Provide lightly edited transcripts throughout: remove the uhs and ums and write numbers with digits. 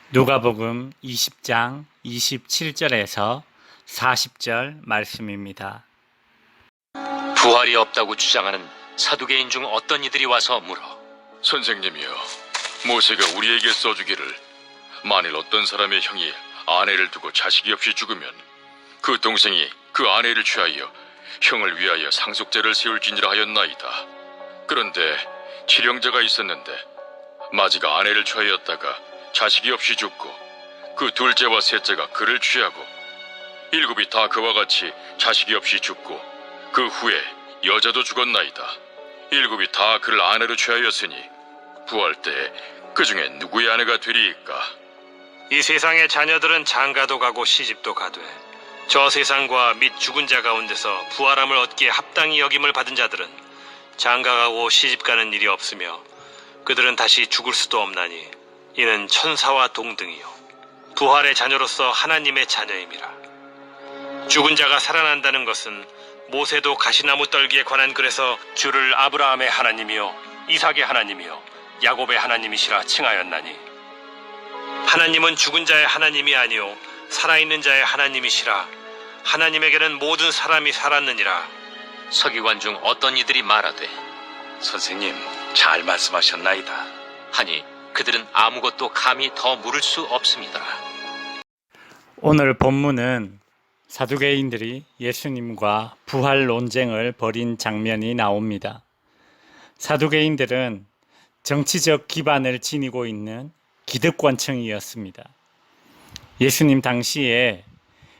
누가복음 20장 27절에서 40절 말씀입니다. 부활이 없다고 주장하는 사두개인 중 어떤 이들이 와서 물어, 선생님이여, 모세가 우리에게 써주기를 만일 어떤 사람의 형이 아내를 두고 자식이 없이 죽으면 그 동생이 그 아내를 취하여 형을 위하여 상속제를 세울지니라 하였나이다. 그런데 칠형제가 있었는데 마지가 아내를 취하였다가 자식이 없이 죽고 그 둘째와 셋째가 그를 취하고 일곱이 다 그와 같이 자식이 없이 죽고 그 후에 여자도 죽었나이다. 일곱이 다 그를 아내로 취하였으니 부활 때에 그 중에 누구의 아내가 되리이까? 이 세상의 자녀들은 장가도 가고 시집도 가되 저 세상과 및 죽은 자 가운데서 부활함을 얻기에 합당히 여김을 받은 자들은 장가가고 시집가는 일이 없으며 그들은 다시 죽을 수도 없나니 이는 천사와 동등이요 부활의 자녀로서 하나님의 자녀임이라. 죽은 자가 살아난다는 것은 모세도 가시나무 떨기에 관한 글에서 주를 아브라함의 하나님이요 이삭의 하나님이요 야곱의 하나님이시라 칭하였나니, 하나님은 죽은 자의 하나님이 아니요 살아있는 자의 하나님이시라. 하나님에게는 모든 사람이 살았느니라. 서기관 중 어떤 이들이 말하되, 선생님, 잘 말씀하셨나이다. 하니 그들은 아무것도 감히 더 물을 수 없습니다. 오늘 본문은 사두개인들이 예수님과 부활 논쟁을 벌인 장면이 나옵니다. 사두개인들은 정치적 기반을 지니고 있는 기득권층이었습니다. 예수님 당시에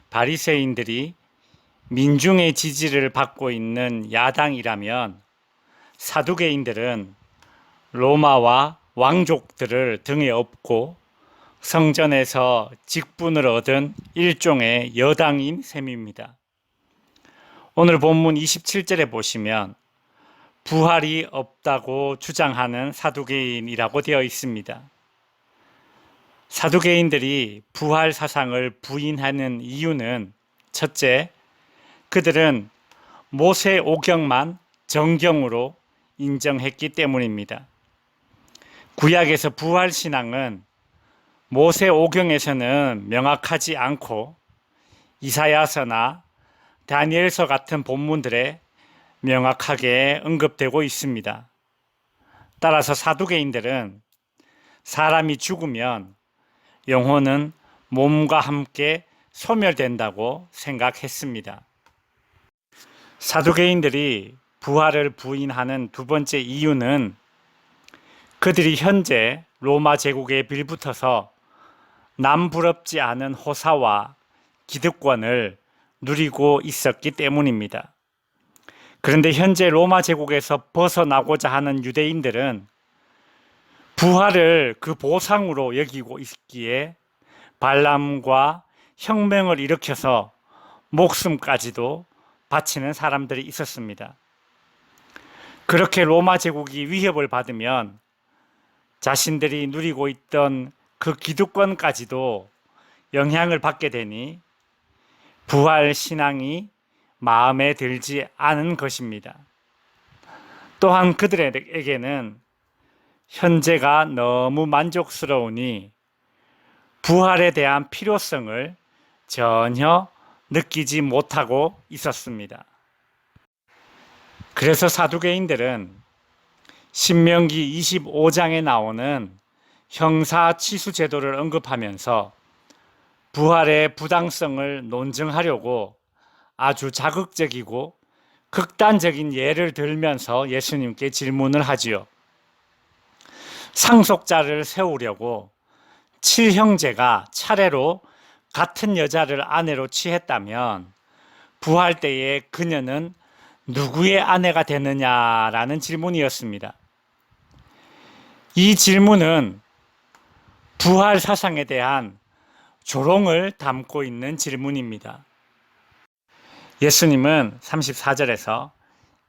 바리새인들이 민중의 지지를 받고 있는 야당이라면 사두개인들은 로마와 왕족들을 등에 업고 성전에서 직분을 얻은 일종의 여당인 셈입니다. 오늘 본문 27절에 보시면 부활이 없다고 주장하는 사두개인이라고 되어 있습니다. 사두개인들이 부활 사상을 부인하는 이유는 첫째, 그들은 모세 오경만 정경으로 인정했기 때문입니다. 구약에서 부활 신앙은 모세 오경에서는 명확하지 않고 이사야서나 다니엘서 같은 본문들에 명확하게 언급되고 있습니다. 따라서 사두개인들은 사람이 죽으면 영혼은 몸과 함께 소멸된다고 생각했습니다. 사두개인들이 부활을 부인하는 두 번째 이유는 그들이 현재 로마 제국에 빌붙어서 남부럽지 않은 호사와 기득권을 누리고 있었기 때문입니다. 그런데 현재 로마 제국에서 벗어나고자 하는 유대인들은 부활을 그 보상으로 여기고 있기에 반람과 혁명을 일으켜서 목숨까지도 바치는 사람들이 있었습니다. 그렇게 로마 제국이 위협을 받으면 자신들이 누리고 있던 그 기득권까지도 영향을 받게 되니 부활 신앙이 마음에 들지 않은 것입니다. 또한 그들에게는 현재가 너무 만족스러우니 부활에 대한 필요성을 전혀 느끼지 못하고 있었습니다. 그래서 사두개인들은 신명기 25장에 나오는 형사치수 제도를 언급하면서 부활의 부당성을 논증하려고 아주 자극적이고 극단적인 예를 들면서 예수님께 질문을 하지요. 상속자를 세우려고 7형제가 차례로 같은 여자를 아내로 취했다면 부활 때에 그녀는 누구의 아내가 되느냐라는 질문이었습니다. 이 질문은 부활 사상에 대한 조롱을 담고 있는 질문입니다. 예수님은 34절에서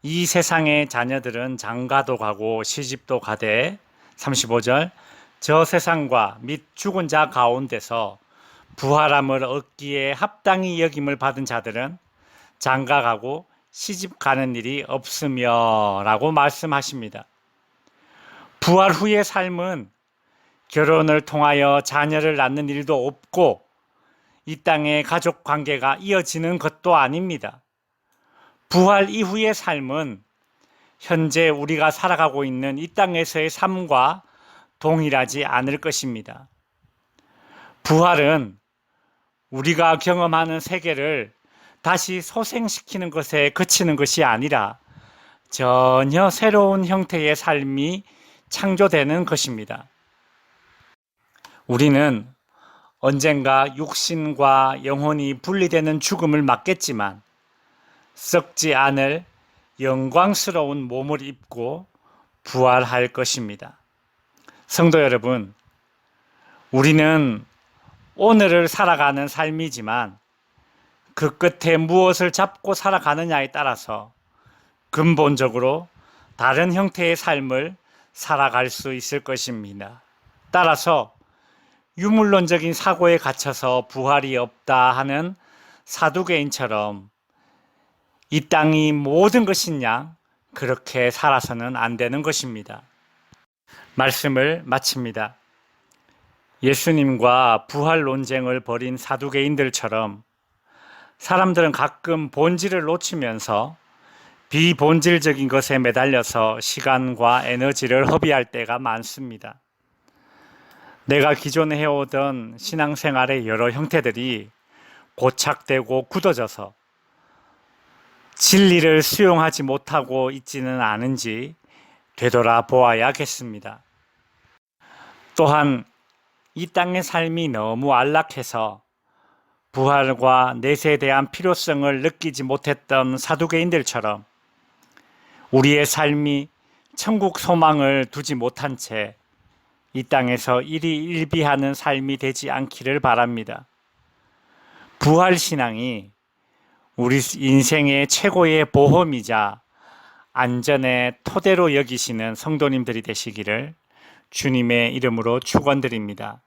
이 세상의 자녀들은 장가도 가고 시집도 가되 35절 저 세상과 및 죽은 자 가운데서 부활함을 얻기에 합당히 여김을 받은 자들은 장가 가고 시집 가는 일이 없으며 라고 말씀하십니다. 부활 후의 삶은 결혼을 통하여 자녀를 낳는 일도 없고 이 땅의 가족 관계가 이어지는 것도 아닙니다. 부활 이후의 삶은 현재 우리가 살아가고 있는 이 땅에서의 삶과 동일하지 않을 것입니다. 부활은 우리가 경험하는 세계를 다시 소생시키는 것에 그치는 것이 아니라 전혀 새로운 형태의 삶이 창조되는 것입니다. 우리는 언젠가 육신과 영혼이 분리되는 죽음을 맞겠지만 썩지 않을 영광스러운 몸을 입고 부활할 것입니다. 성도 여러분, 우리는 오늘을 살아가는 삶이지만 그 끝에 무엇을 잡고 살아가느냐에 따라서 근본적으로 다른 형태의 삶을 살아갈 수 있을 것입니다. 따라서 유물론적인 사고에 갇혀서 부활이 없다 하는 사두개인처럼 이 땅이 모든 것이냐 그렇게 살아서는 안 되는 것입니다. 말씀을 마칩니다. 예수님과 부활 논쟁을 벌인 사두개인들처럼 사람들은 가끔 본질을 놓치면서 비본질적인 것에 매달려서 시간과 에너지를 허비할 때가 많습니다. 내가 기존에 해오던 신앙생활의 여러 형태들이 고착되고 굳어져서 진리를 수용하지 못하고 있지는 않은지 되돌아보아야겠습니다. 또한 이 땅의 삶이 너무 안락해서 부활과 내세에 대한 필요성을 느끼지 못했던 사두개인들처럼 우리의 삶이 천국 소망을 두지 못한 채 이 땅에서 일희일비하는 삶이 되지 않기를 바랍니다. 부활신앙이 우리 인생의 최고의 보험이자 안전의 토대로 여기시는 성도님들이 되시기를 주님의 이름으로 축원드립니다.